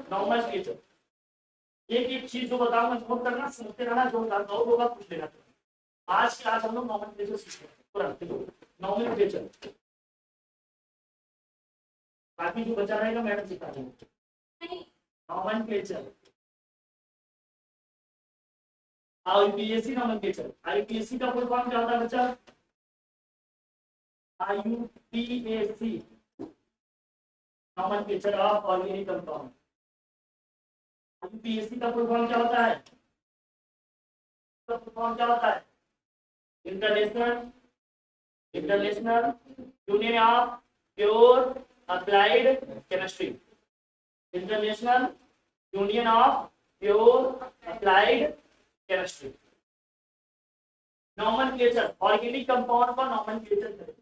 Nomenclature, एक एक चीज जो बताऊंगा नोट करना, समझते रहना, जो डाउट होगा पूछ लेना। आज के आज हम लोग नॉमेनक्लेचर सीखेंगे पूरा। देखो नॉमेनक्लेचर, बाकी जो बचा रहेगा मैडम सिखा देंगे। नॉमेनक्लेचर, आईयूपीएसी नॉमेनक्लेचर, आईयूपीएसी का फुल फॉर्म क्या होता है बच्चा? IUPAC nomenclature of organic compound. IUPAC का फुल फॉर्म क्या होता है? फुल फॉर्म क्या होता है? International international union of pure applied chemistry. International union of pure applied chemistry. Nomenclature, organic compound का नॉमेनक्लेचर करें।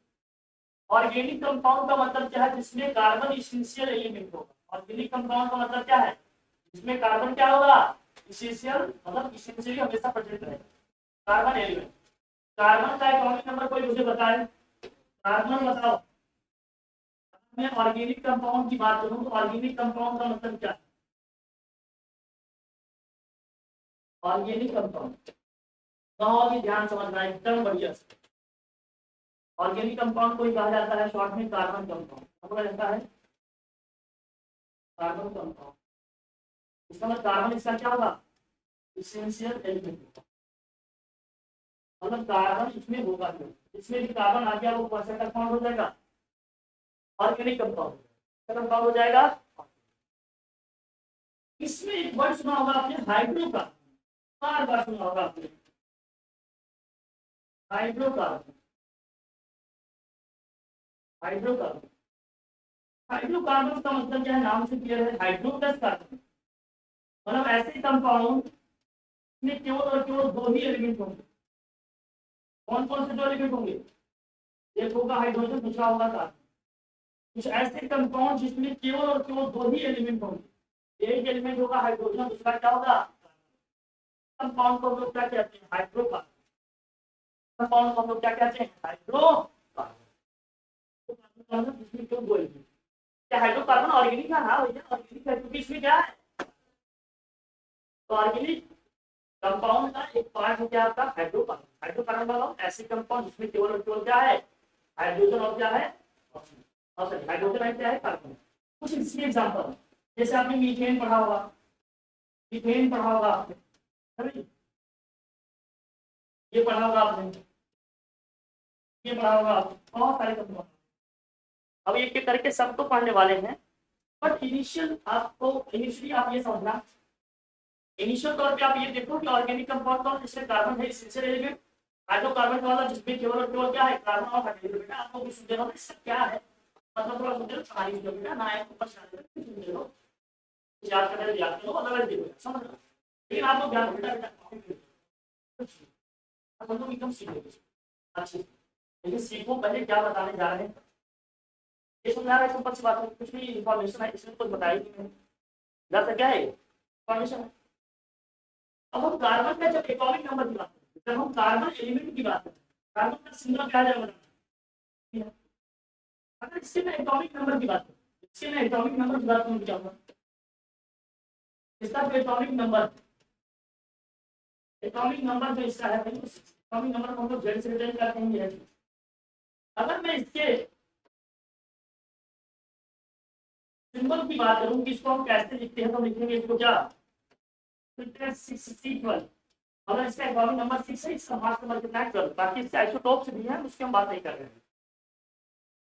ऑर्गेनिक कंपाउंड का मतलब क्या है? जिसमें कार्बन इसेंशियल एलिमेंट होगा। ऑर्गेनिक कंपाउंड का मतलब क्या है? जिसमें कार्बन क्या होगा? इसेंशियल, मतलब इसेंशियली हमेशा प्रेजेंट रहेगा कार्बन एलिमेंट। कार्बन का एटॉमिक नंबर कोई मुझे बताए? कार्बन बताओ। मैं ऑर्गेनिक कंपाउंड की बात करूं तो ऑर्गेनिक कंपाउंड का मतलब क्या है? ऑर्गेनिक कंपाउंड बहुत ही ध्यान समझना, एकदम बढ़िया से। ऑर्गेनिक कंपाउंड को कहा जाता है शॉर्ट में कार्बन कंपाउंड। समझ रहता है कार्बन कंपाउंड, इसका मतलब कार्बन इसका क्या होगा? Essential element. मतलब कार्बन इसमें होगा, इसमें भी कार्बन आ गया वो कौन सा कंपाउंड हो जाएगा? Organic compound. कंपाउंड हो जाएगा। इसमें एक वर्ड सुना होगा आपने हाइड्रोकार्बन, बार बार सुना होगा आपने हाइड्रोकार्बन। हाइड्रोकार्बन, हाइड्रोकार्बन का मतलब क्या है? नाम से क्लियर है, हाइड्रो प्लस कार्बन। मतलब ऐसे कंपाउंड में केवल और केवल दो ही एलिमेंट होंगे। कौन कौन से दो एलिमेंट होंगे? एक होगा हाइड्रोजन, दूसरा होगा कार्बन। कुछ ऐसे कंपाउंड जिसमें केवल और केवल दो ही एलिमेंट होंगे। एक एलिमेंट होगा हाइड्रोजन, दूसरा क्या होगा? कंपाउंड को हम लोग क्या कहते हैं? हाइड्रोकार्बन। कंपाउंड को हम लोग क्या कहते हैं? हाइड्रोकार्बन। जिसमें क्यों दो एलिमेंट? क्या हाइड्रोकार्बन ऑर्गेनिक का? हाँ भैया ऑर्गेनिक है, क्योंकि इसमें क्या है? तो ऑर्गेनिक कंपाउंड का एक पार्ट है क्या आपका? हाइड्रोकार्बन। हाइड्रोकार्बन वाला ऐसे कंपाउंड जिसमें केवल और केवल क्या है? हाइड्रोजन और क्या है? ऑक्सीजन। हाइड्रोजन है क्या है? कार्बन। कुछ इसके एग्जांपल, जैसे आपने मीथेन पढ़ा होगा, मीथेन पढ़ा होगा आपने, ये पढ़ा होगा आपने, ये पढ़ा होगा आपने, बहुत सारे कंपाउंड। अब एक एक करके सब तो पढ़ने वाले हैं, बट इनिशियली आप ये समझना, इनिशियल तौर पे आप ये देखो कि ऑर्गेनिक कंपाउंड कौन, जिसमें कार्बन है इसेंशियल एलिमेंट। हाइड्रोकार्बन वाला जिसमें केवल और केवल क्या है? कार्बन और हाइड्रोजन। बेटा आपको कुछ सुन देना, इसका क्या है मतलब, थोड़ा सुन देना, कहानी सुन बेटा ना, एक ऊपर सुन दे लो, याद करने याद करो, अदरवाइज देखो समझ लो। लेकिन आप लोग ध्यान बेटा हम लोग एकदम सीखोगे अच्छी, लेकिन सीखो पहले क्या बताने जा रहे हैं। ये समझा रहा है, सिंपल सी बात है, कुछ भी इंफॉर्मेशन है इसमें कुछ बताई नहीं मैंने, ज्यादा क्या है इंफॉर्मेशन है। अब हम कार्बन का जब एटॉमिक नंबर की बात करते हैं, जब हम कार्बन एलिमेंट की बात करते हैं, कार्बन का सिंबल क्या जाएगा बताना। अगर इससे मैं एटॉमिक नंबर की बात करूं, इससे मैं एटॉमिक नंबर की बात करूं क्या होगा? इसका जो एटॉमिक नंबर जो इसका है, एटॉमिक नंबर को हम लोग जेड से रिटर्न करते हैं। अगर मैं इसके सिंबल की बात करूं कि इसको हम कैसे लिखते हैं, तो लिखेंगे इसको क्या? 6C12। अगर इसका एटॉमिक नंबर 6 है, इसका मास नंबर कितना है? 12। बाकी इसके आइसोटोप्स भी हैं, उसकी हम बात नहीं कर रहे हैं।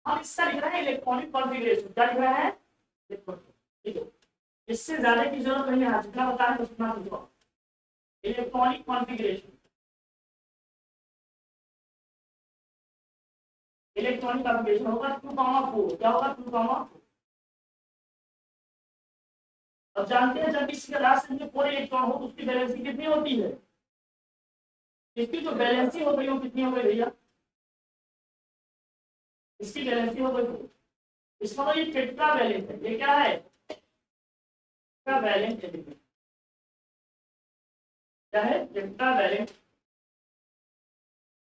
हम इसका लिख रहे हैं इलेक्ट्रॉनिक कॉन्फ़िगरेशन। क्या लिख रहे हैं? ठीक है, इससे ज्यादा की जरूरत नहीं है, जितना बताएं तो उतना लिखो। इलेक्ट्रॉनिक कॉन्फ़िगरेशन, इलेक्ट्रॉनिक कॉन्फ़िगरेशन होगा 2,4। क्या होगा? 2,4। अब जानते हैं जब इसके लास्ट में 4 इलेक्ट्रॉन हो तो उसकी वैलेंसी कितनी होती है? इसकी जो वैलेंसी हो गई वो कितनी हो गई भैया? इसकी वैलेंसी हो गई, इसका मतलब ये टेट्रा वैलेंट है। ये क्या है? Tetravalent element. क्या है? Tetravalent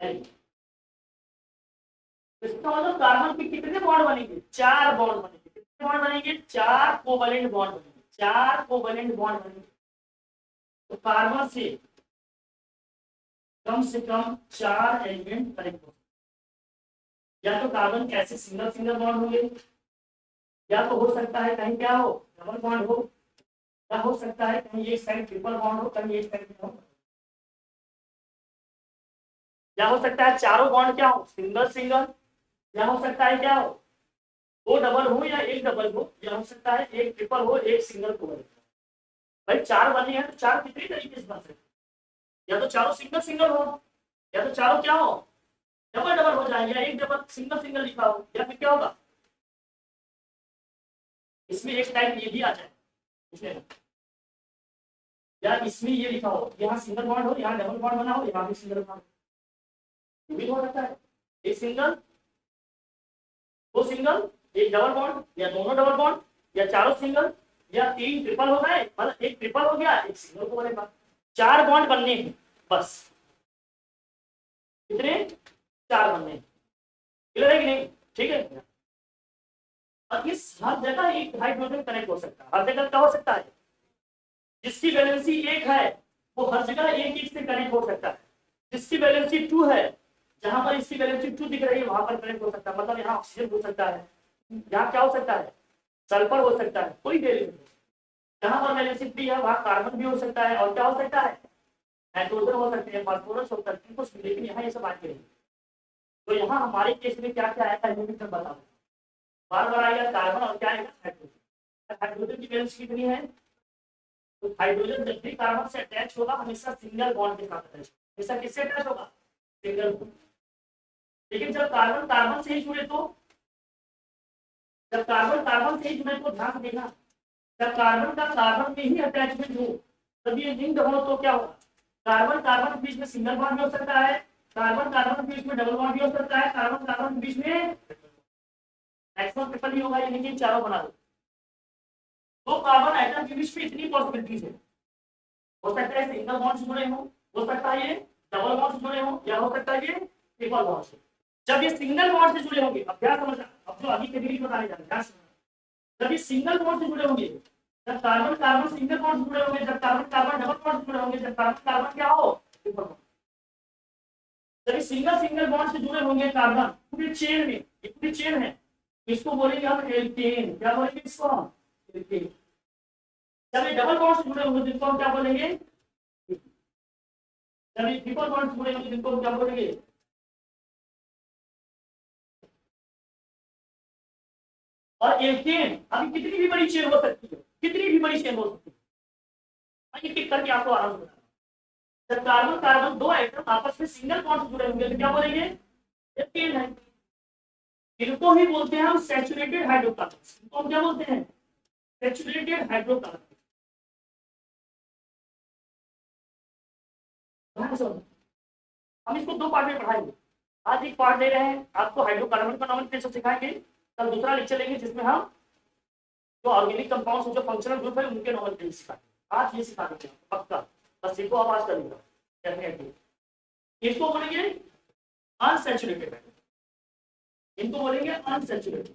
element. इसका मतलब कार्बन के कितने बॉन्ड बनेंगे? 4 बॉन्ड बनेंगे। कितने बॉन्ड बनेंगे? 4 कोवैलेंट बॉन्ड बनेंगे। 4 कोवेलेंट बॉन्ड बने तो कार्बन से कम 4 एलिमेंट कनेक्ट हो, या तो कार्बन कैसे सिंगल सिंगल बॉन्ड होंगे, या तो हो सकता है कहीं क्या हो डबल बॉन्ड हो, या हो सकता है कहीं एक साइड ट्रिपल बॉन्ड हो, कहीं एक साइड हो, या हो सकता है चारों बॉन्ड क्या हो सिंगल सिंगल, या हो सकता है क्या हो दो डबल हो या एक डबल हो, या हो सकता है एक ट्रिपल हो एक सिंगल को बने। भाई 4 बने हैं तो 4 कितनी तरीके से बन सकते, या तो चारों सिंगल सिंगल हो, या तो चारों क्या हो डबल डबल हो जाए, या एक डबल सिंगल सिंगल लिखा हो, या फिर क्या होगा इसमें एक टाइप ये भी आ जाए, इसमें या इसमें ये लिखा हो यहाँ सिंगल बॉन्ड हो, यहाँ डबल बॉन्ड बना हो, यहाँ भी सिंगल बॉन्ड भी हो सकता है, एक सिंगल दो सिंगल एक डबल बॉन्ड, या दोनों डबल बॉन्ड, या चारों सिंगल, या 3 ट्रिपल हो गए, मतलब एक ट्रिपल हो गया एक सिंगल को बनेगा। 4 बॉन्ड बनने हैं बस, कितने 4 बनने हैं, क्लियर है कि नहीं, ठीक है। और इस हर जगह एक हाइड्रोजन कनेक्ट हो सकता है, हर जगह क्या हो सकता है जिसकी वैलेंसी 1 है वो हर जगह एक से कनेक्ट हो सकता है, जिसकी वैलेंसी 2 है जहां पर इसकी वैलेंसी 2 दिख रही है वहां पर कनेक्ट हो सकता है, मतलब यहाँ ऑक्सीजन हो सकता है, यहाँ क्या हो सकता है सल्फर हो सकता है, कोई वैल्यू नहीं, जहां पर वैलेंसी 3 है वहां कार्बन भी हो सकता है, और क्या हो सकता है नाइट्रोजन हो सकते हैं, फास्फोरस हो सकते हैं कुछ, लेकिन यहाँ ये सब बात करेंगे। तो यहाँ हमारे केस में क्या क्या आया था यूनिट में बताओ, बार बार आएगा कार्बन और क्या आएगा हाइड्रोजन। हाइड्रोजन की वैलेंसी कितनी है, तो हाइड्रोजन जब भी कार्बन से अटैच होगा हमेशा सिंगल बॉन्ड के साथ अटैच, हमेशा किससे अटैच होगा सिंगल बॉन्ड। लेकिन जब कार्बन कार्बन से ही जुड़े तो, जब कार्बन कार्बन से ही जुड़े तो ध्यान देना, जब कार्बन का कार्बन में ही अटैचमेंट हो तब ये लिंक्ड हो तो क्या होगा कार्बन कार्बन के बीच में सिंगल बॉन्ड भी हो सकता है, कार्बन कार्बन के बीच में डबल बॉन्ड भी हो सकता है, कार्बन कार्बन के बीच में मैक्सिमम ट्रिपल भी होगा, यानी कि चारों बना दो। तो कार्बन आइटम के बीच में इतनी पॉसिबिलिटीज है, हो सकता है सिंगल बॉन्ड जुड़े हो सकता है ये डबल बॉन्ड जुड़े हो, या हो सकता है ये ट्रिपल बॉन्ड से। जब ये सिंगल बॉन्ड से जुड़े होंगे, अब क्या समझना, अब जो अभी के डिग्री बताने जा रहे हैं, जब ये सिंगल बॉन्ड से जुड़े होंगे, जब कार्बन कार्बन सिंगल बॉन्ड से जुड़े होंगे, जब कार्बन कार्बन डबल बॉन्ड से जुड़े होंगे, जब कार्बन कार्बन क्या हो ट्रिपल बॉन्ड, जब ये सिंगल सिंगल बॉन्ड से जुड़े होंगे कार्बन पूरी चेन में, ये पूरी चेन है, इसको बोलेंगे हम एल्केन, क्या बोलेंगे इसको हम एल्केन। जब ये डबल बॉन्ड से जुड़े होंगे जिनको हम क्या बोलेंगे, जब ये ट्रिपल बॉन्ड से जुड़े होंगे जिनको हम क्या बोलेंगे, और एल्केन अभी कितनी भी बड़ी चेन हो सकती है, कितनी भी बड़ी चेन हो सकती है, एक एक करके आपको आराम से बताना। जब कार्बन कार्बन दो आइटम आपस में सिंगल बॉन्ड से जुड़े होंगे तो क्या बोलेंगे एल्केन है, इनको ही बोलते हैं हम सैचुरेटेड हाइड्रोकार्बन, इनको हम क्या बोलते हैं सैचुरेटेड हाइड्रोकार्बन। हम इसको 2 पार्ट में पढ़ाएंगे, आज एक पार्ट दे रहे हैं आपको हाइड्रोकार्बन का नॉमेनक्लेचर सिखाएंगे, कल दूसरा लेक्चर लेंगे जिसमें हम जो ऑर्गेनिक कंपाउंड्स जो फंक्शनल ग्रुप है उनके नॉमेनक्लेचर सिखाएंगे, आज ये सिखा देंगे पक्का, बस इनको आप आज कर लीजिएगा डेफिनेटली। इसको बोलेंगे अनसैचुरेटेड, इनको बोलेंगे अनसैचुरेटेड,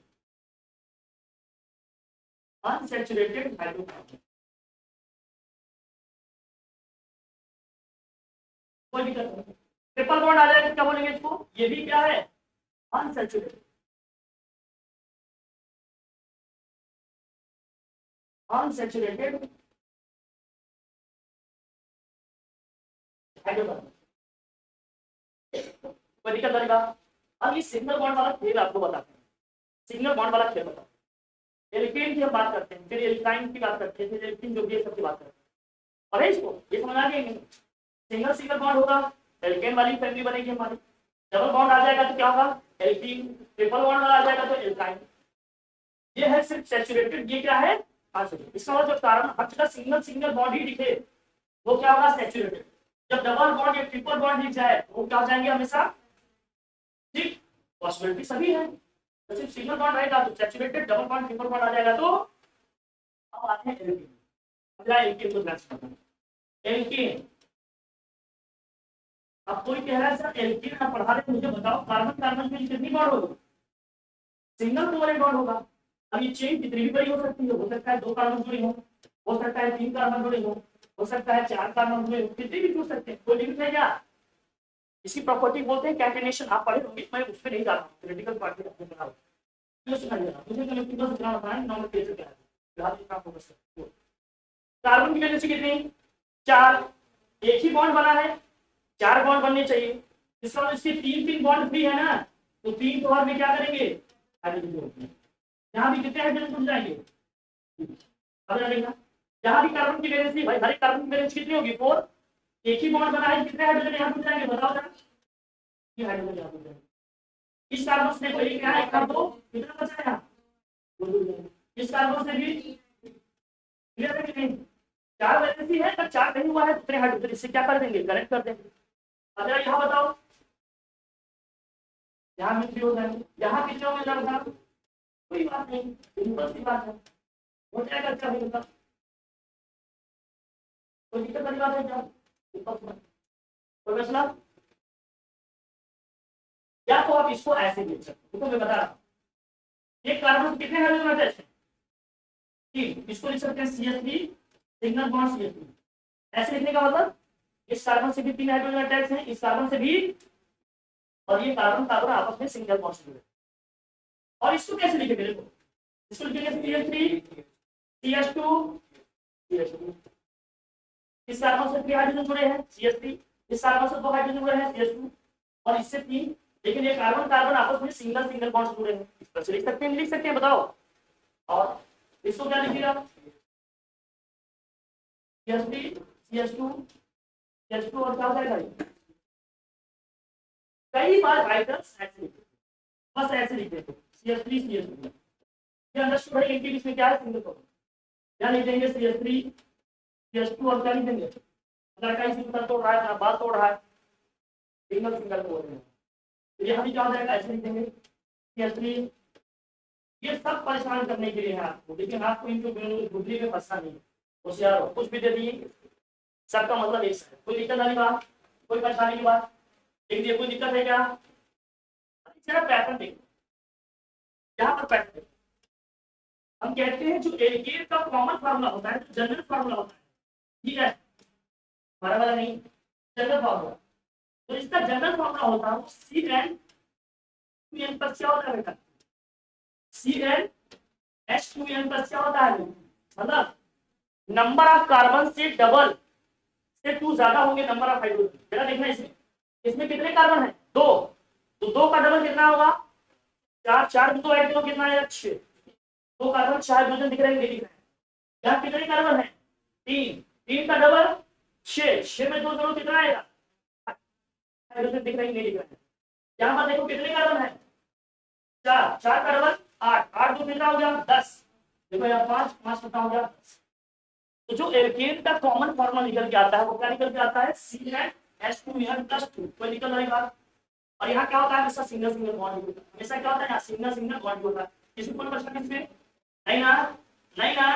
अनसैचुरेटेड हाइड्रोकार्बन, कोई दिक्कत नहीं। ट्रिपल बॉन्ड आ जाएगा क्या बोलेंगे इसको, ये भी क्या है अनसैचुरेटेड, अनसैचुरेटेड हाइड्रोकार्बन, कोई दिक्कत नहीं। अब ये सिंगल बॉन्ड वाला खेल आपको बताते हैं, सिंगल बॉन्ड वाला खेल बताते हैं, एल्केन की हम बात करते हैं, फिर एल्काइन की बात करते हैं, फिर एल्कीन जो भी है सबकी बात करते हैं, और इसको ये समझ आ गया, सिंगल सिंगल बॉन्ड होगा एल्केन वाली फैमिली बनेगी हमारी, डबल बॉन्ड आ जाएगा तो क्या होगा एल्कीन, ट्रिपल बॉन्ड वाला आ जाएगा तो एल्काइन। ये है सिर्फ सैचुरेटेड, ये क्या है अनसैचुरेटेड, इसका मतलब कारण हर जगह सिंगल सिंगल बॉन्ड ही दिखे वो क्या होगा सैचुरेटेड, जब डबल बॉन्ड या ट्रिपल बॉन्ड दिख जाए तो वो क्या हो जाएंगे हमेशा ठीक, पॉसिबिलिटी सभी है, तो सिर्फ सिंगल बॉन्ड रहेगा तो saturated, double bond triple bond आ जाएगा तो अब आते हैं एल्कीन। अगला एल्कीन को ध्यान से पढ़ना, एल्कीन। अब कोई कह रहा है सर एल्कीन आप पढ़ा रहे मुझे बताओ कार्बन कार्बन में कितनी बॉन्ड होगी, सिंगल कोवलेंट बॉन्ड होगा। अब ये चेन कितनी भी बड़ी हो सकती है, हो सकता है 2 कार्बन जुड़ी हो, हो सकता है 3 कार्बन जुड़े हो सकता है 4 कार्बन जुड़े हो, कितने भी जुड़ सकते हैं, कोई लिमिट है क्या? इसी प्रॉपर्टी बोलते हैं कैटेनेशन। आप पढ़े होंगे, मैं उस पर नहीं जा रहा हूँ, थ्योरेटिकल पार्ट में आपको पढ़ा क्यों सुनाई देना मुझे, तो इलेक्ट्रिकल से क्या बताना है, नॉर्मल केस से क्या है, याद रखना फोकस कर। कार्बन की वैलेंसी कितनी? 4। एक ही बॉन्ड बना है, 4 बॉन्ड बनने चाहिए, इसका मतलब इसके 3 बॉन्ड फ्री है ना, तो 3 तो और में क्या करेंगे, हाइड्रोजन। यहाँ भी कितने हाइड्रोजन जुड़ जाएंगे, अब लगेगा। यहाँ भी कार्बन की वैलेंसी, भाई हर एक कार्बन की वैलेंसी कितनी होगी, 4। एक ही बॉन्ड बना है, कितने हाइड्रोजन यहाँ जुड़ जाएंगे बताओ जरा, ये हाइड्रोजन यहाँ जुड़ जाएंगे। इस कार्बन से कोई क्या है, कर दो, कितना बचा है यहाँ, इस कार्बन से भी क्लियर है कि नहीं? 4 वैलेंसी है, तो 4 नहीं हुआ है, कितने हाइड्रोजन, इससे क्या कर देंगे, कनेक्ट कर देंगे। अब जरा यहाँ बताओ, यहाँ भी 3 हो जाएंगे, यहाँ कितने होंगे जरा बताओ, कोई बात नहीं, सिंपल सी बात है, हो जाएगा। अच्छा होगा, कोई दिक्कत वाली बात है क्या, कोई मसला? या तो आप इसको ऐसे देख सकते हो, तो मैं बता रहा हूँ, एक कार्बन कितने हाइड्रोजन अटैच है, 3, इसको लिख सकते हैं CH3 सिग्नल बॉन्ड CH3। ऐसे लिखने का मतलब इस कार्बन से भी 3 हाइड्रोजन अटैच है, इस कार्बन से भी, और ये कार्बन कार्बन आपस में सिंगल बॉन्ड से जुड़े। और इसको कैसे लिखेंगे, देखो इसको लिखेंगे CH3 CH2 CH2, इस कार्बन से 3 हाइड्रोजन जुड़े हैं CH3, इस कार्बन से 2 हाइड्रोजन जुड़े हैं CH2, और इससे 3, लेकिन ये कार्बन कार्बन आपस में सिंगल सिंगल बॉन्ड से जुड़े हैं। तो लिख सकते हैं, लिख सकते हैं, बताओ। और इसको क्या लिखिएगा, CH3 CH2 CH2, और क्या हो जाएगा, कई बार राइटर्स ऐसे लिखते हैं, बस ऐसे लिख देते हैं CH3 CH2, ये अंडरस्टूड है, इनके बीच में क्या है, सिंगल बॉन्ड। क्या लिख देंगे CH3 CH2, और क्या लिख देंगे, लड़का इसी तरह तोड़ रहा है, बात तोड़ रहा है, सिंगल सिंगल तोड़ रहे हैं, तो यहाँ भी क्या हो जाएगा, ऐसे लिख देंगे CH3। ये सब परेशान करने के लिए है आपको, लेकिन आपको इनको बुद्धि में फंसा नहीं, होशियार हो, कुछ भी दे दिए सबका मतलब एक है, कोई दिक्कत वाली बात, कोई परेशानी की बात, देख दिए, कोई दिक्कत है क्या? पैटर्न देखो, यहाँ पर पैटर्न देखो, हम कहते हैं जो एल्केन का कॉमन फार्मूला होता है, जो जनरल फार्मूला होता है, ठीक है, हमारा वाला नहीं, जनरल फार्मूला, तो इसका जनरल फार्मूला होता है CN पर क्या होता है बेटा, CnH2n पर क्या होता है, मतलब नंबर ऑफ कार्बन से डबल से 2 ज्यादा होंगे नंबर ऑफ हाइड्रोजन। बेटा देखना, इसमें कितने कार्बन है, 2, तो 2 का डबल कितना होगा, 4, 4 में 2 ऐड करो कितना आएगा, 6, 2 कार्बन 6 हाइड्रोजन दिख रहे हैं, दिख रहे हैं। यहाँ कितने कार्बन है, 3, 3 का डबल 6, 6 में 2 जोड़ो कितना आएगा, हाइड्रोजन दिख रहे हैं, नहीं दिख रहे हैं। यहाँ पर देखो कितने कार्बन है, 4, 4 का डबल 8, 8 2 कितना हो गया, 10, देखो यहाँ 5, 5 कितना हो गया, 10। तो जो एल्केन का कॉमन फार्मूला निकल के आता है, वो क्या निकल के आता है, CnH2n+2, कोई निकल रही बात। और यहाँ क्या होता है, हमेशा सिंगल सिंगल बॉन्ड होता है, हमेशा क्या होता है, यहाँ सिंगल सिंगल बॉन्ड होता है। किसी कोई प्रश्न इसमें, नहीं ना, नहीं ना,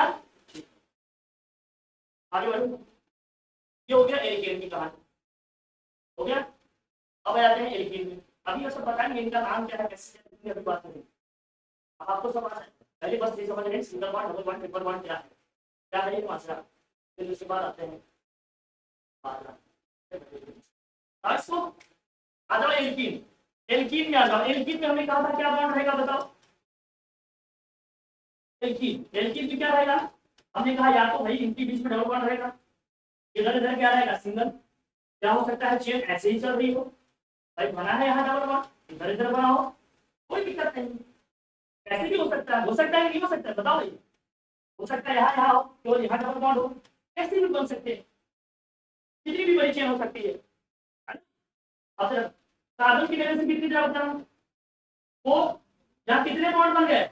आगे बढ़ो। ये हो गया एल्केन की कहानी, हो गया। अब आते हैं एल्केन में, अभी ये सब बताएंगे इनका नाम क्या है, कैसे अभी बात करेंगे, अब आपको सब आता है, पहले बस ये समझ रहे हैं single bond, double bond, triple bond क्या है ये मात्रा, फिर उसके बाद आते हैं आ जाओ एल्कीन, एल्कीन में आ जाओ। एल्कीन में हमने कहा था क्या बॉन्ड रहेगा बताओ, एल्कीन, एल्कीन में क्या रहेगा, हमने कहा या तो भाई इनके बीच में डबल बॉन्ड रहेगा, इधर इधर क्या रहेगा, सिंगल। क्या हो सकता है, चेन ऐसे ही चल रही हो, भाई बना है यहाँ डबल बॉन्ड, इधर इधर बना हो, कोई दिक्कत नहीं, ऐसे भी हो सकता है, हो सकता है नहीं हो सकता है, बताओ भाई, हो सकता है यहाँ यहाँ हो, केवल यहाँ डबल बॉन्ड हो, ऐसे भी बन सकते हैं, कितनी भी बड़ी चेन हो सकती है। अब कार्बन की वैलेंसी कितनी ज्यादा बताना, तो यहाँ कितने बॉन्ड बन गए,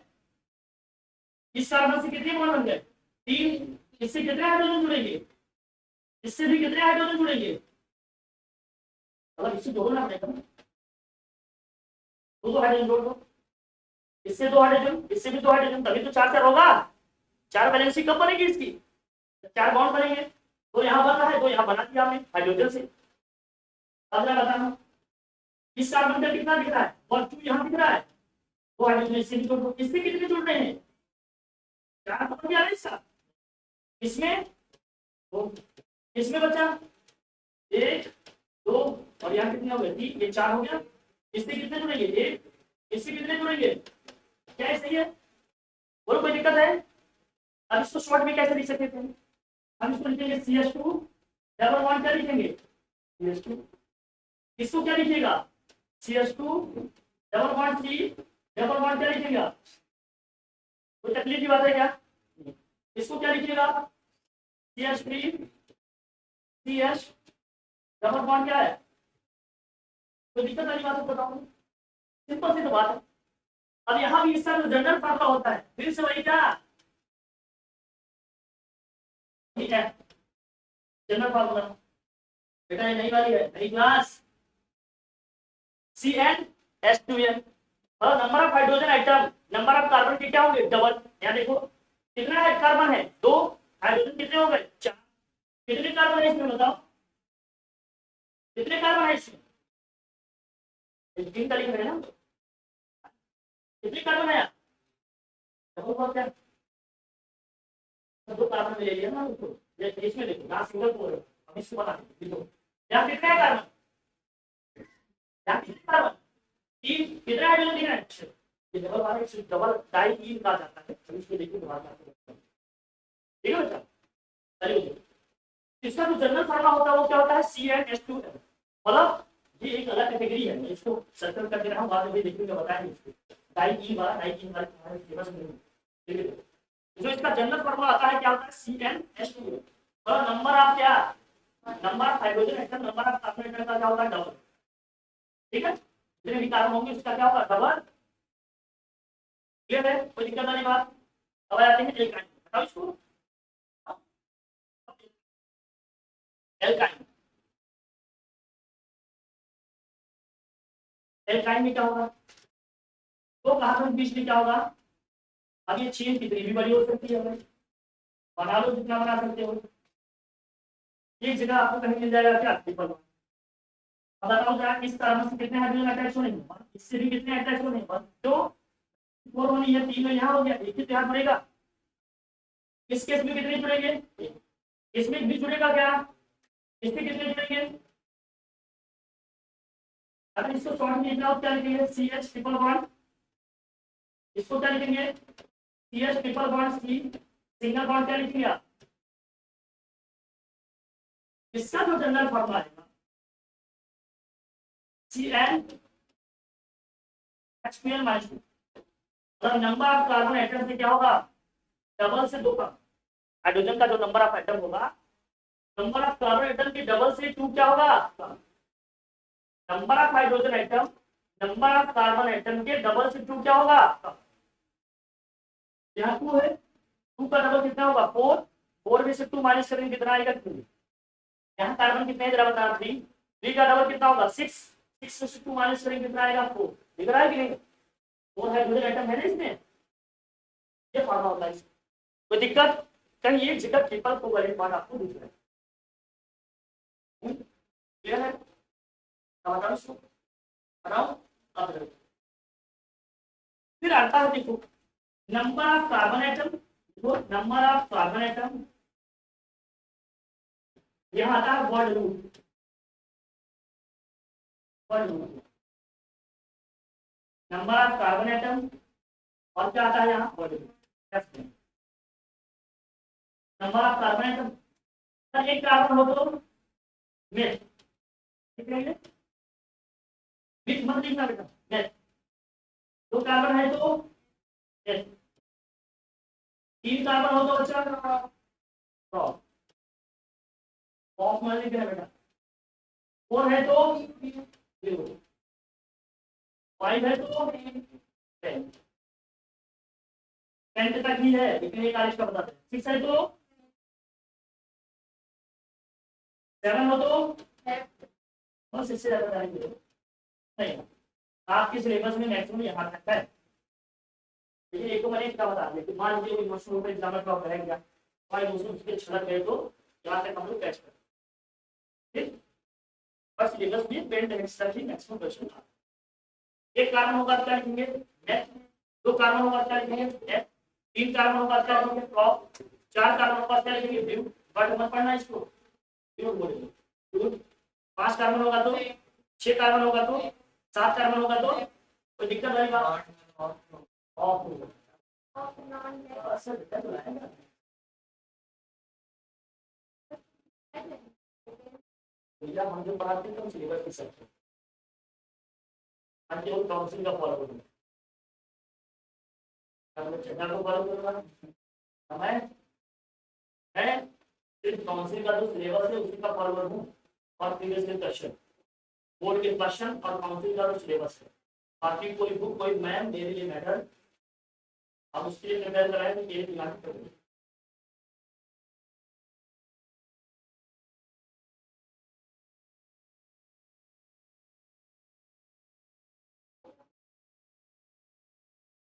इस कार्बन से कितने बॉन्ड बन गए, 3, इससे कितने हाइड्रोजन जुड़ेंगे, इससे भी कितने हाइड्रोजन जुड़ेंगे, मतलब इससे जोड़ना पड़ेगा, 2 हाइड्रोजन जोड़ दो, इससे 2 हाइड्रोजन, इससे भी 2 हाइड्रोजन, तभी तो 4 4 होगा। 4 वैलेंसी कब बनेगी इसकी, 4 बॉन्ड बनेंगे, तो यहाँ बन रहा है, तो यहाँ बना दिया हमने हाइड्रोजन से। अब क्या बताना, इस कार्बन का कितना दिख रहा है, और 2 यहाँ दिख रहा है, 2 हाइड्रोजन इससे भी जोड़ दो, इससे कितने जुड़ रहे हैं, 4 तो बन गया ना इसका, इसमें दो, इसमें बचा 1 2 और यहाँ कितने हो गए 3, ये 4 हो गया। इससे कितने जुड़ेंगे 1, इससे कितने जुड़ेंगे, क्या है सही है, बोलो कोई दिक्कत है। अब इसको शॉर्ट में कैसे लिख सकते हैं, हम इसको लिखेंगे CH2 डबल बॉन्ड क्या लिखेंगे CH2, इसको क्या लिखिएगा CH2 double bond C double bond क्या लिखिएगा, कोई तकलीफ की बात है क्या, इसको क्या लिखिएगा CH3 CH डबल बॉन्ड क्या है, कोई दिक्कत वाली बात बताओ, सिंपल सी तो बात है। अब यहाँ भी इसका जो जनरल फार्मूला होता है फिर से वही क्या, ठीक है जनरल फार्मूला बेटा, ये नई वाली है, नई क्लास CnH2n और number of hydrogen atom, number of carbon के क्या होंगे डबल, यहाँ देखो कितना है कार्बन है 2, हाइड्रोजन कितने हो गए 4, कितने कार्बन है इसमें बताओ, कितने कार्बन है इसमें, 3 तारीख है ना, कितने कार्बन है डबल बॉन्ड क्या, 2 कार्बन ले लिया ना उसको, इसमें देखो यहाँ सिंगल बोल रहे हो, अब इसको बता देखो यहाँ कितने है कार्बन, यहाँ कितने कार्बन 3, कितने हाइड्रोजन दिख रहे हैं, ये डबल वाले डबल डाई ईन कहा जाता है, हम इसको देखिए दोबारा ठीक है बच्चा, चलिए इसका जो जनरल फार्मूला होता है वो क्या होता है CnH2n, मतलब ये एक अलग कैटेगरी है, मैं इसको सर्कल कर दे रहा हूँ, बाद में देखिएगा बताएंगे इसको डाई ईन वाला तुम्हारे फेमस नहीं, ठीक है जो इसका जनरल फार्मूला आता है क्या होता है CnH2n और नंबर ऑफ क्या, number of hydrogen atom number of carbon atom का क्या होता है डबल, ठीक है जितने भी कार्बन होंगे उसका क्या होगा डबल, क्लियर है कोई दिक्कत वाली बात। अब आते हैं एल्काइन, बताओ इसको एल्काइन, एल्काइन में क्या होगा, तो कार्बन बीच में क्या होगा, अब ये चेन कितनी भी बड़ी हो सकती है, बना लो जितना बना सकते हो, एक जगह आपको कहीं मिल जाएगा क्या ट्रिपल बॉन्ड, अब बताओ जरा इस कार्बन से कितने हाइड्रोजन अटैच होने, इससे भी कितने अटैच होने, तो 4 होनी है, 3 यहाँ हो गया, एक ही तो यहाँ जुड़ेगा, इस केस में कितने जुड़ेंगे, इसमें भी जुड़ेगा क्या, इसमें कितने जुड़ेंगे, अगर इसको शॉर्ट में लिखना हो क्या लिखेंगे CH ट्रिपल बॉन्ड, इसको क्या लिखेंगे CH triple bond C single bond क्या लिखेंगे आप, इसका जो जनरल फॉर्मूला है CnH2n-2, और नंबर ऑफ कार्बन एटम से क्या होगा डबल से 2 कम, हाइड्रोजन का जो नंबर ऑफ एटम होगा, नंबर ऑफ कार्बन एटम के डबल से 2 क्या होगा, number of hydrogen atom number of carbon atom के डबल से 2 क्या होगा, यहाँ 2 है, 2 का डबल कितना होगा 4, 4 में से 2 माइनस करेंगे कितना आएगा 3, यहाँ कार्बन कितने जरा बता 3, 3 का डबल कितना होगा 6, 6 में से 2 माइनस करेंगे कितना आएगा 4, दिख रहा है कि नहीं, 4 हाइड्रोजन एटम है ना इसमें, ये फार्मूला होता है, कोई दिक्कत कहीं एक जगह ट्रिपल कोवैलेंट बॉन्ड आपको दिख रहा है, क्लियर है, बताओ इसको बताओ, अब फिर आता है देखो नंबर ऑफ कार्बन एटम, देखो नंबर ऑफ कार्बन एटम, यहाँ आता है word root, word root number of carbon atom, और क्या आता है यहाँ word root, number of carbon atom, एक कार्बन हो तो मेथ, ठीक है मिथ मत लिखना बेटा, मेथ 2 कार्बन है तो मेथ, 3 कार्बन हो तो अच्छा क्रॉस में लिखना बेटा, 4 है तो 0, 5 है तो 10, 10 तक ही है लेकिन एक आरिश का बताते हैं, 6 है तो 7 हो तो बस इससे ज्यादा जाएंगे नहीं, आपके सिलेबस में मैक्सिमम यहाँ तक है, लेकिन एक तो मैंने क्या बता दिया कि मान लीजिए कोई मशहूर पर एग्जाम ड्रॉप रह गया, हमारे दोस्तों उसके छलक गए तो यहाँ तक हम लोग कैच करें, ठीक बस सिलेबस में पेंट एक्स्ट्रा ही मैक्सिमम क्वेश्चन था, एक कार्बन होगा क्या लिखेंगे नेट, 2 कार्बन होगा क्या लिखेंगे नेट, 3 कार्बन होगा क्या लिखेंगे क्रॉस, 4 कार्बन के पास क्या लिखेंगे ब्यूट, बट मत पढ़ना इसको, ब्यूट बोलेंगे ब्यूट। 5 कार्बन होगा तो 6 कार्बन होगा तो 7 कार्बन होगा तो कोई दिक्कत वाली बात ऑफ होगा। सर दिक्कत तो आएगा। भैया हम जो पढ़ाते हैं तो सिलेबस के साथ हम केवल काउंसिल का फॉलो करेंगे, हम चेकअप को फॉलो करूंगा हमें है सिर्फ काउंसिल का जो सिलेबस है उसी का फॉलो करूँ और प्रीवियस ईयर क्वेश्चन, बोर्ड के क्वेश्चन और काउंसिल का जो सिलेबस है। बाकी कोई बुक कोई मैम मेरे लिए मैटर, हम उसके लिए प्रिपेयर कराएं तो ये दिमाग करेंगे।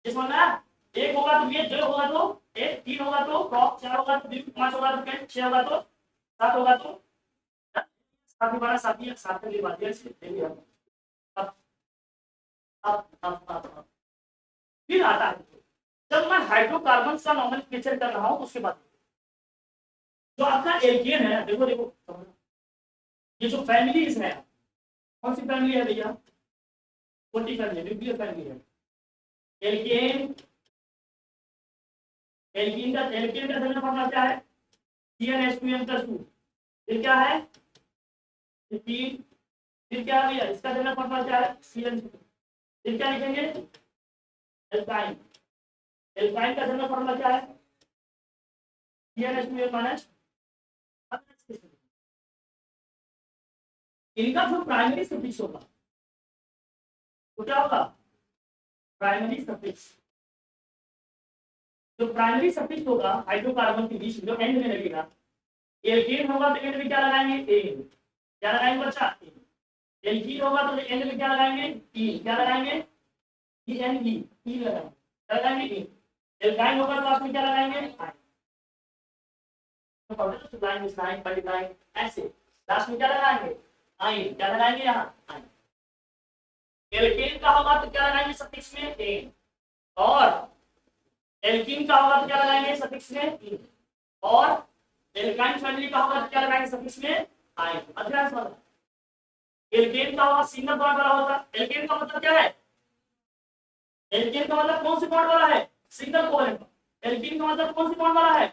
इसमें ना एक होगा तो ये, 2 होगा तो एक, 3 होगा तो क्रॉप, 4 होगा तो 5 होगा तो 6 होगा तो 7 होगा तो 7 7 के लिए बात है इसलिए अब अब फिर आता है जब मैं हाइड्रोकार्बन का नॉमेनक्लेचर कर रहा हूं उसके बाद जो आपका एल्केन है, देखो देखो ये जो फैमिलीज है, कौन सी फैमिली है भैया, छोटी फैमिली, न्यूक्लियर फैमिली है। एल्केन, एल्केन का जनरल फॉर्मूला क्या है, CnH2n+2। फिर क्या है एल्कीन, फिर क्या है भैया इसका जनरल फॉर्मूला क्या है CN। फिर क्या लिखेंगे एल्काइन, एल्काइन का जनरल फॉर्मूला क्या है CnH2n-। इनका जो प्राइमरी सफिक्स होगा वो क्या होगा, प्राइमरी सफिक्स। जो प्राइमरी सफिक्स होगा हाइड्रोकार्बन के बीच जो एंड में लगेगा, एल्केन होगा तो एंड में क्या लगाएंगे ए, क्या लगाएंगे बच्चा, एल्कीन होगा तो एंड में क्या लगाएंगे ई, क्या लगाएंगे ENE, ई लगाएंगे, क्या लगाएंगे ई। एल्काइन होगा तो आप में क्या लगाएंगे आई, तो लाइन इस लाइन पर लाइन ऐसे लास्ट में क्या लगाएंगे आई, क्या लगाएंगे यहाँ आई। एल्केन का होगा तो क्या लगाएंगे सफिक्स में ए, और एल्कीन का होगा तो क्या लगाएंगे सफिक्स में ई, और एल्काइन फैमिली का होगा तो क्या लगाएंगे सफिक्स में आई। अध्याय समझ, एल्केन का होगा सिंगल बॉन्ड वाला होगा, एल्केन का मतलब क्या है, एल्केन का मतलब कौन सी बॉन्ड वाला है सिंगल कोवेलेंट, एल्कीन का मतलब कौन सी बॉन्ड वाला है,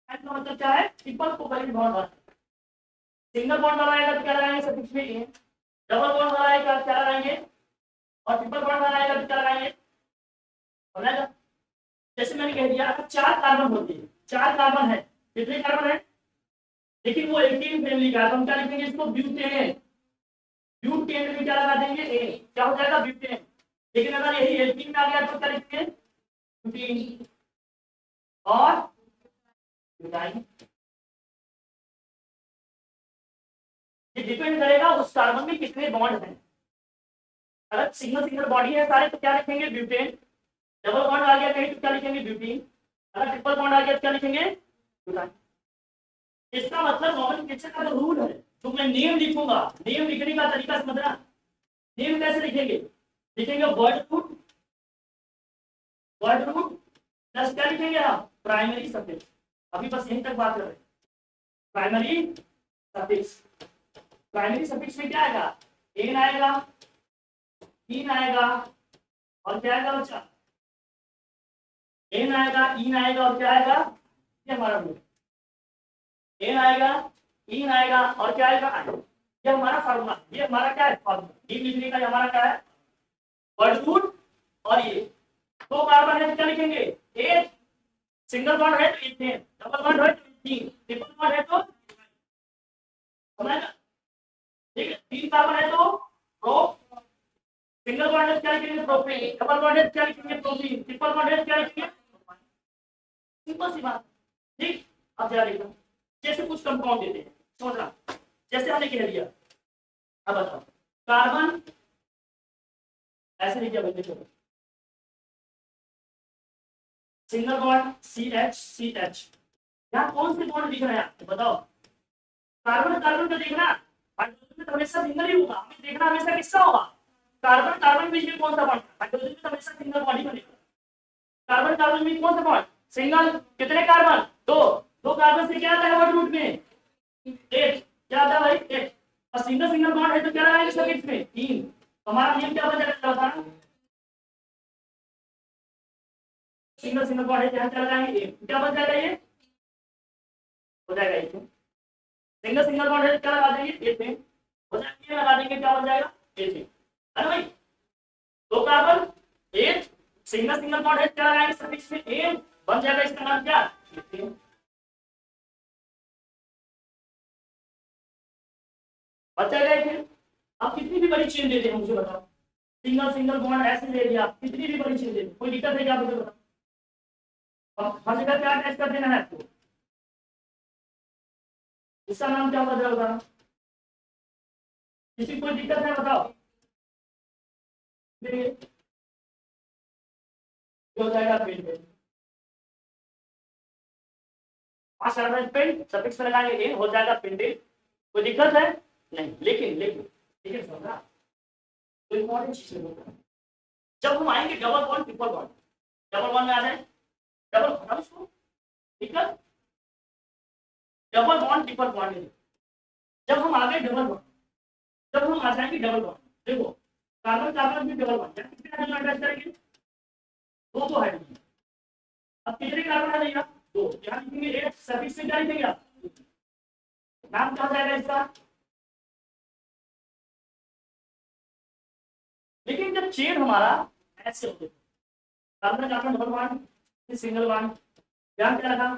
का मतलब क्या है ट्रिपल कोवेलेंट बॉन्ड वाला। सिंगल बॉन्ड वाला आएगा तो क्या लगाएंगे सफिक्स में ए, डबल बॉन्ड वाला आएगा क्या लगाएंगे, और ट्रिपल बॉन्ड वाला आएगा तो क्या लगाएंगे, समझा। जैसे मैंने कह दिया अगर 4 कार्बन होते हैं, 4 कार्बन है, कितने कार्बन है, लेकिन वो एल्कीन फैमिली का, तो हम क्या लिखेंगे इसको ब्यूटेन, ब्यूटेन में क्या लगा देंगे ए, क्या हो जाएगा ब्यूटेन। लेकिन अगर यही एल्कीन में आ गया तो क्या लिखेंगे ब्यूटीन और ब्यूटाइन। ये डिपेंड करेगा उस कार्बन में कितने बॉन्ड हैं। अगर सिंगल सिंगल बॉडी है सारे तो क्या लिखेंगे ब्यूटेन, डबल बॉन्ड आ गया कहीं तो क्या लिखेंगे ब्यूटीन, अगर ट्रिपल बॉन्ड आ गया तो क्या लिखेंगे ब्यूटाइन। इसका मतलब नॉमेनक्लेचर का जो रूल है, जो मैं नेम लिखूंगा, नेम लिखने का तरीका समझना। नेम कैसे लिखेंगे, लिखेंगे वर्ड रूट प्लस क्या लिखेंगे हम प्राइमरी सफिक्स। अभी बस यहीं तक बात कर रहे हैं, प्राइमरी सफिक्स। प्राइमरी सफिक्स में क्या आएगा, एन आएगा, इन आएगा और क्या आएगा बच्चा, एन आएगा, इन आएगा और क्या आएगा, ये हमारा रूट, एन आएगा, इन आएगा और क्या आएगा आई। ये हमारा फार्मूला, ये हमारा क्या है फार्मूला, इन लिखने का हमारा क्या है वर्ड रूट। और ये 2 कार्बन है तो क्या लिखेंगे ए, सिंगल बॉन्ड है तो इथेन, डबल बॉन्ड है तो इथीन, ट्रिपल बॉन्ड है तो समझ, ठीक है। 3 कार्बन है तो प्रो, सिंगल बॉन्ड है तो क्या लिखेंगे प्रोपेन, डबल बॉन्ड है तो क्या लिखेंगे प्रोपीन, ट्रिपल बॉन्ड है तो क्या लिखेंगे, सिंपल सी बात, ठीक। अब जरा देखो जैसे कुछ कंपाउंड देते हैं, समझ रहा, जैसे हमने कह दिया, अब बताओ कार्बन ऐसे लिखा भाई, देखो सिंगल बॉन्ड CH, यहाँ कौन से बॉन्ड दिख रहे हैं आपको बताओ, कार्बन कार्बन का देखना, हाइड्रोजन में तो हमेशा सिंगल ही होगा, हमें देखना हमेशा किसका होगा, कार्बन कार्बन बीच में कौन सा बॉन्ड, हाइड्रोजन में तो हमेशा सिंगल बॉन्ड ही बनेगा, कार्बन कार्बन में कौन सा बॉन्ड सिंगल कितने कार्बन? दो। दो कार्बन से क्या आता है वर्ड रूट में? एट। क्या आता है भाई? एट। और सिंगल सिंगल बॉन्ड है तो क्या लगाएंगे सब इसमें? तीन। तो हमारा नियम क्या बचा? सिंगल सिंगल बॉन्ड है क्या लगाएंगे? एक। क्या बच जाएगा? ये हो जाएगा एक। सिंगल सिंगल बॉन्ड है क्या लगा देंगे? एट में हो जाएगा, लगा देंगे क्या बन जाएगा? एट। है ना भाई? दो carbon, eth, single single bond है क्या लगाएंगे सब इसमें? एट। बन जाएगा इसका नाम क्या? बच जाएगा एक। अब कितनी भी बड़ी चेन दे दे मुझे बताओ, सिंगल सिंगल बॉन्ड ऐसे दे दिया, कितनी भी बड़ी चेन दे दे, कोई दिक्कत है क्या मुझे बताओ? अब हमें क्या टेस्ट कर देना है आपको? इसका नाम क्या बदला होगा? किसी कोई दिक्कत है बताओ? देखिए हो जाएगा पेंट। पेंट सफिक्स में लगाएंगे हो जाएगा पेंटेड। कोई दिक्कत है? नहीं। लेकिन लेकिन लेकिन समझा तो इम्पोर्टेंट चीज है। जब हम आएंगे double bond triple bond, double bond में आ जाए, डबल हटा इसको, ठीक है? डबल बॉन्ड ट्रिपल बॉन्ड, जब हम आ गए डबल बॉन्ड, जब हम आ जाएंगे डबल बॉन्ड, देखो कार्बन कार्बन भी डबल बॉन्ड, कितने हाइड्रोजन अटैच करेंगे? दो दो हाइड्रोजन। अब कितने कार्बन आ जाएगा? दो। यहाँ लिखेंगे एक, सफिक्स में क्या लिखेंगे आप? नाम क्या हो जाएगा इसका? लेकिन जब चेन हमारा ऐसे होते, carbon carbon double bond, single bond, ध्यान क्या रखा?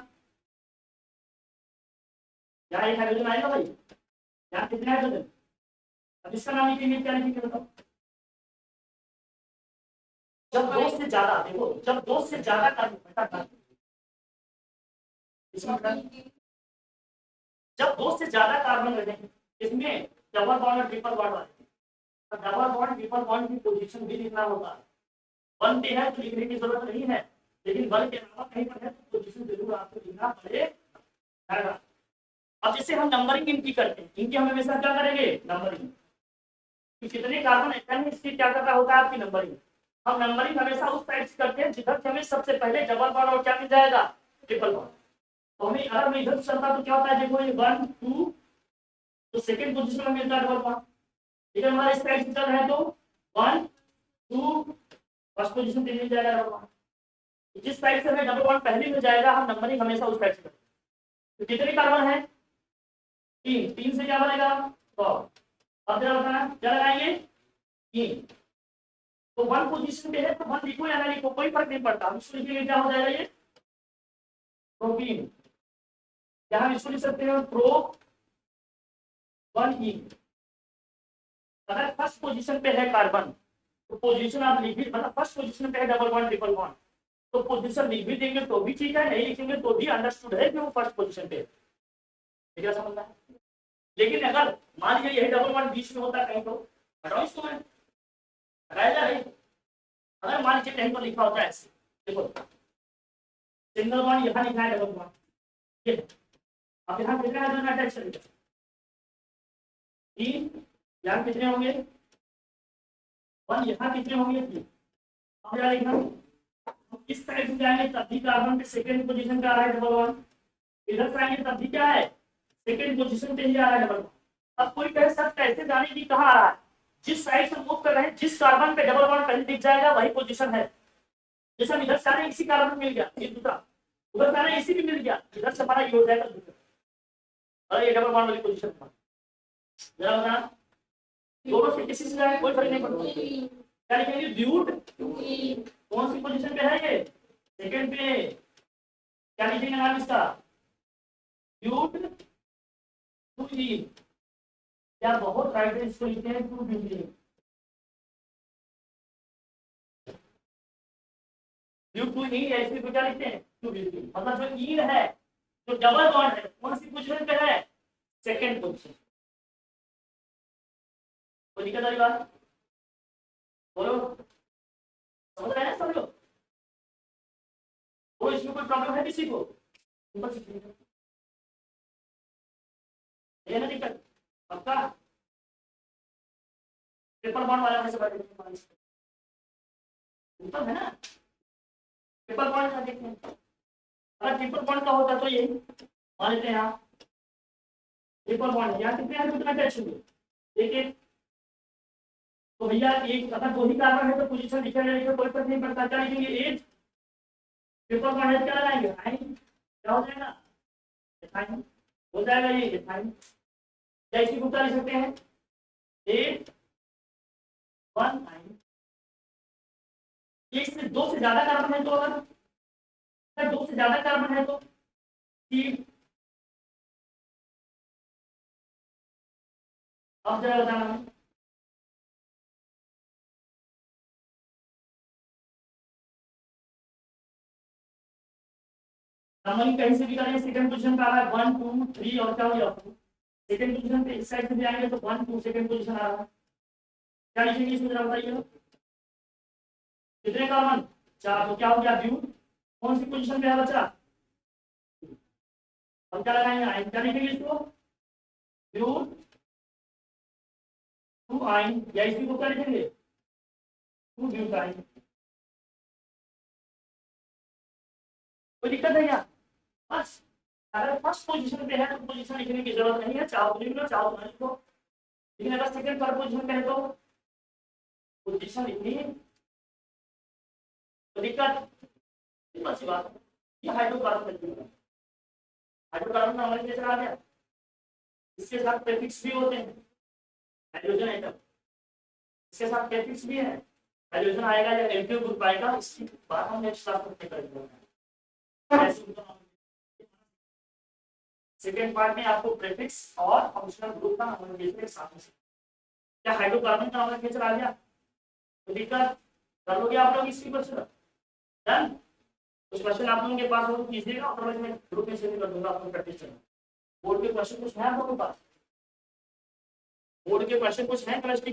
यहाँ एक हाइड्रोजन आएगा भाई, यहाँ कितने हाइड्रोजन? अब इसका नाम लिखेंगे क्या लिखेंगे बताओ? जब दो से ज्यादा, देखो जब दो से ज्यादा कार्बन, जब दो से ज्यादा कार्बन रहेंगे इसमें डबल बॉन्ड और ट्रिपल बॉन्ड आते हैं, डबल बॉन्ड ट्रिपल बॉन्ड की पोजीशन भी लिखना होता है। वन पे है तो लिखने की जरूरत नहीं है, लेकिन वन के अलावा कहीं पर है तो पोजीशन जरूर आपको लिखना पड़ेगा। अब जैसे हम नंबरिंग इनकी करते हैं, इनकी हम हमेशा क्या करेंगे? नंबरिंग। कितने कार्बन है इसकी क्या करना होगा आपकी? नंबरिंग। हम नंबरिंग हमेशा उस साइड से करते हैं जिधर से हमें सबसे पहले डबल बॉन्ड और क्या मिल जाएगा? Triple bond. तो हमें अगर मैं इधर चलता तो क्या होता है? देखो ये वन टू, तो सेकंड पोजीशन में मिलता है डबल बॉन्ड। इधर हमारा इस साइड से चल रहा है तो वन टू, फर्स्ट पोजीशन पे मिल जाएगा डबल बॉन्ड। जिस साइड से हमें डबल बॉन्ड पहले मिल जाएगा हम नंबरिंग हमेशा उस साइड से करते हैं। तो कितने कार्बन है? तीन। तीन से क्या बनेगा? तो अब जरा बताना क्या लगाएंगे? तीन। तो वन पोजीशन पे है तो वन लिखो या ना लिखो कोई फर्क नहीं पड़ता, हम इसको लिखेंगे क्या हो जाएगा? ये प्रोटीन। यहाँ हम इसको लिख सकते हैं प्रो वन ई। अगर फर्स्ट पोजीशन पे है कार्बन तो पोजीशन आप लिख भी, मतलब फर्स्ट पोजीशन पे है डबल बॉन्ड ट्रिपल बॉन्ड तो पोजीशन लिख भी देंगे तो भी ठीक है, नहीं लिखेंगे तो भी अंडरस्टूड है कि वो फर्स्ट पोजीशन पे है। क्या समझना है? लेकिन अगर मान लीजिए यही डबल बॉन्ड बीच में होता है कहीं तो हटाओ इसको, मैं हटाया जा रही। अगर मान लीजिए कहीं तो लिखा होता है ऐसे, देखो सिंगल बॉन्ड यहाँ लिखा है डबल बॉन्ड, ये अब यहाँ कितने हाइड्रोजन अटैच करेंगे? तीन। यहाँ कितने होंगे? वन। यहाँ कितने होंगे? तीन। अब यहाँ लिखना, इस साइड से जाएंगे तब भी कार्बन के सेकंड पोजीशन पे आ रहा है डबल बॉन्ड, इधर से आएंगे तब भी क्या है? सेकंड पोजीशन पे ही आ रहा है डबल बॉन्ड। अब कोई कहे सर कैसे जाने की कहाँ आ रहा है? जिस साइड से मूव कर रहे हैं जिस कार्बन पे डबल बॉन्ड पहले दिख जाएगा वही पोजीशन है। जैसे हम इधर से आ रहे हैं इसी कार्बन मिल गया, ये दूसरा, उधर से आ रहे हैं इसी भी मिल गया, इधर से हमारा ये हो जाएगा दूसरा, और ये डबल बॉन्ड वाली पोजीशन था। जरा बताना दोनों से किसी से जाए कोई फर्क नहीं पड़ता। क्या लिखेंगे? ब्यूट। कौन सी पोजीशन पे है ये? सेकंड पे। क्या लिखेंगे नाम इसका? ब्यूट टू ई। क्या बहुत राइट है, इसको लिखते हैं टू ब्यूट। ब्यूट टू ई ऐसे को क्या लिखते हैं? Two but. मतलब जो ई है जो डबल बॉन्ड है कौन सी पोजीशन पे है? Second position. कोई दिक्कत वाली बात? बोलो, समझ रहे हैं सब लोग? वो इसमें कोई प्रॉब्लम है किसी को? ये ना दिक्कत पक्का? ट्रिपल बॉन्ड वाला से बात है ना? ट्रिपल बॉन्ड का देखते हैं। अगर ट्रिपल बॉन्ड का होता तो ये मान लेते हैं यहाँ ट्रिपल बॉन्ड यहाँ कितने हाइड्रोजन अटैच होंगे, एक एक। तो भैया एक अगर दो ही कार्बन है तो पोजीशन लिखा जाएगा, कोई फर्क नहीं पड़ता। क्या लिखेंगे, एट ट्रिपल बॉन्ड है, क्या लगाएंगे, आयन। क्या हो जाएगा, एथाइन हो जाएगा, ये एथाइन। या इसी को क्या लिख सकते हैं, एट वन आयन। एक से दो से ज्यादा कार्बन है तो अगर दो से ज्यादा कार्बन है तो सी। अब जरा बताना, नंबरिंग कहीं से भी करें, सेकंड पोजीशन पे आ रहा है 1 2 3 और क्या हो गया, सेकंड पोजीशन पे इस साइड से भी आएंगे तो 1 2 सेकंड पोजीशन आ रहा है। क्या लिखेंगे इसमें जरा बताइए, कितने कार्बन, चार। तो क्या हो गया, ब्यूट कौन सी पोजीशन पे है बच्चा, हम क्या लगाएंगे, आयन। क्या लिखेंगे इसको, ब्यूट टू आयन, या इसी को क्या लिखेंगे, टू ब्यूट आयन। कोई दिक्कत है क्या, बस। अगर फर्स्ट पोजीशन पे है तो पोजीशन लिखने की जरूरत नहीं है, चाहो लिख लो चाहो ना लिखो। लेकिन अगर सेकंड थर्ड पोजीशन पे है तो पोजीशन लिखनी है, तो दिक्कत बस बात है। ये हाइड्रोकार्बन है, हाइड्रोकार्बन का हमारे कैसे आ गया, इसके साथ प्रीफिक्स भी होते हैं, हाइड्रोजन आइटम इसके साथ प्रीफिक्स भी है, हाइड्रोजन आएगा या एल्किल ग्रुप आएगा, इसकी बात हम नेक्स्ट क्लास में करेंगे। सेकेंड पार्ट में आपको प्रीफिक्स और फंक्शनल ग्रुप का नॉमेनक्लेचर साथ में। क्या हाइड्रोकार्बन का नॉमेनक्लेचर आ गया, तो दिक्कत कर लोगे आप लोग इसकी क्वेश्चन डन। कुछ क्वेश्चन आप लोगों के पास हो तो कीजिएगा, अदरवाइज मैं ग्रुप में शेयर कर दूंगा, आपको प्रैक्टिस करना। बोर्ड के क्वेश्चन कुछ है आप लोगों के पास, बोर्ड के क्वेश्चन कुछ है क्लास के,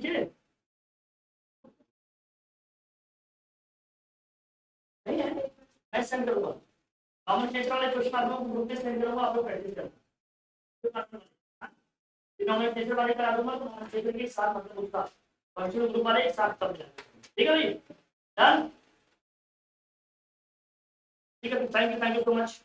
नहीं है, मैं सेंड करूंगा नॉमेनक्लेचर वाले क्वेश्चन आप लोगों को ग्रुप में सेंड करूंगा, आप लोग प्रैक्टिस करना। नॉमेनक्लेचर वाले करा दूंगा तो नॉमेनक्लेचर के साथ मतलब उसका फंक्शनल ग्रुप वाले एक साथ कर देंगे, ठीक है भाई, डन। ठीक है, थैंक यू सो मच।